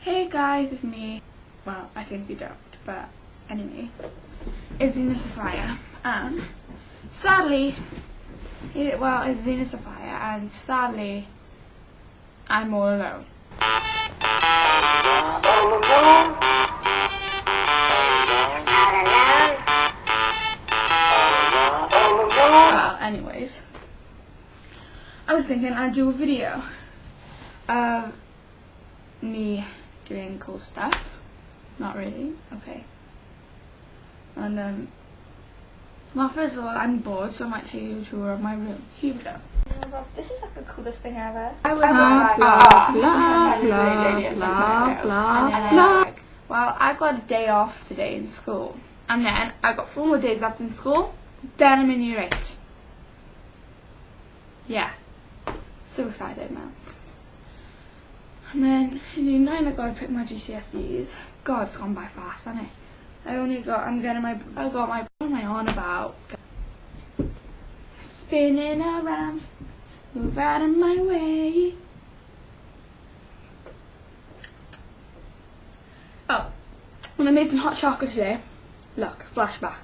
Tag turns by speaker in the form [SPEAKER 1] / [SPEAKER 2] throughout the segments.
[SPEAKER 1] Hey guys, it's me. Well, I think you don't, but anyway, it's Zena Sophia. Sadly, it's Zena Sophia, and sadly, I'm all alone. Well, anyways, I was thinking I'd do a video of me doing cool stuff. Not really. Okay. And well, first of all, I'm bored, so I might take you a tour of my room. Here we go. This is like the coolest thing ever. I was well, I got a day off today in school, and then I got 4 more days off in school. Then I'm in year 8. Yeah, so excited now. And then in year 9 I gotta pick my GCSEs. God, it's gone by fast, hasn't it? What am I on about? Spinning around, move out of my way. Oh, when I made some hot chocolate today. Look, flashback.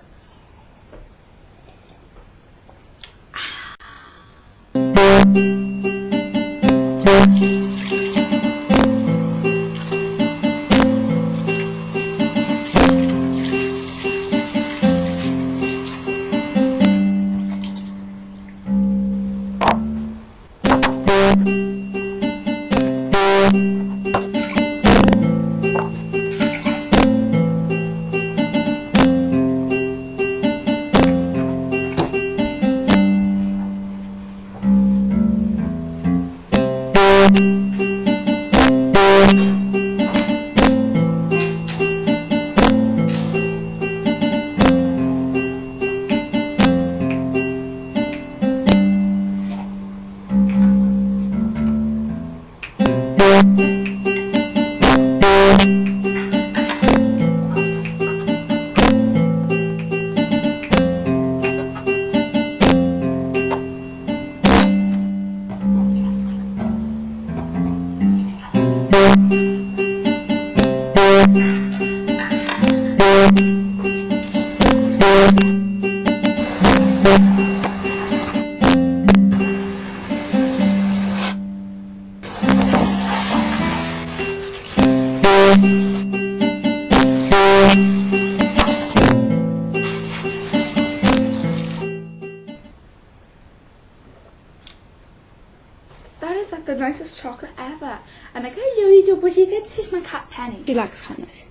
[SPEAKER 1] That is like the nicest chocolate ever. And like, hello little buddy, get to see my cat Penny. She likes cameras.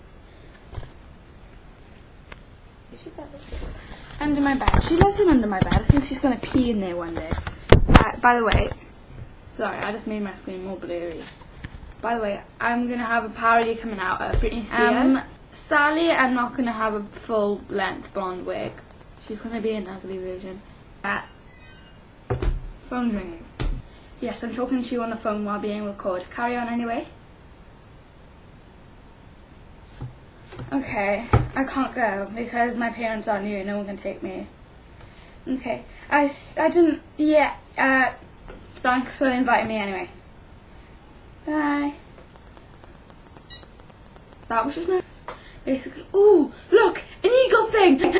[SPEAKER 1] Under my bed. She loves him under my bed. I think she's gonna pee in there one day. By the way, sorry, I just made my screen more blurry. By the way, I'm gonna have a parody coming out of Britney Spears. Sally, I'm not gonna have a full length blonde wig. She's gonna be an ugly version. Phone's ringing. Yes, I'm talking to you on the phone while being recorded. Carry on anyway. Okay, I can't go because my parents aren't here. No one can take me. Okay, I didn't. Yeah. Thanks for inviting me anyway. Bye. That was just my basically. Ooh, look, an eagle thing.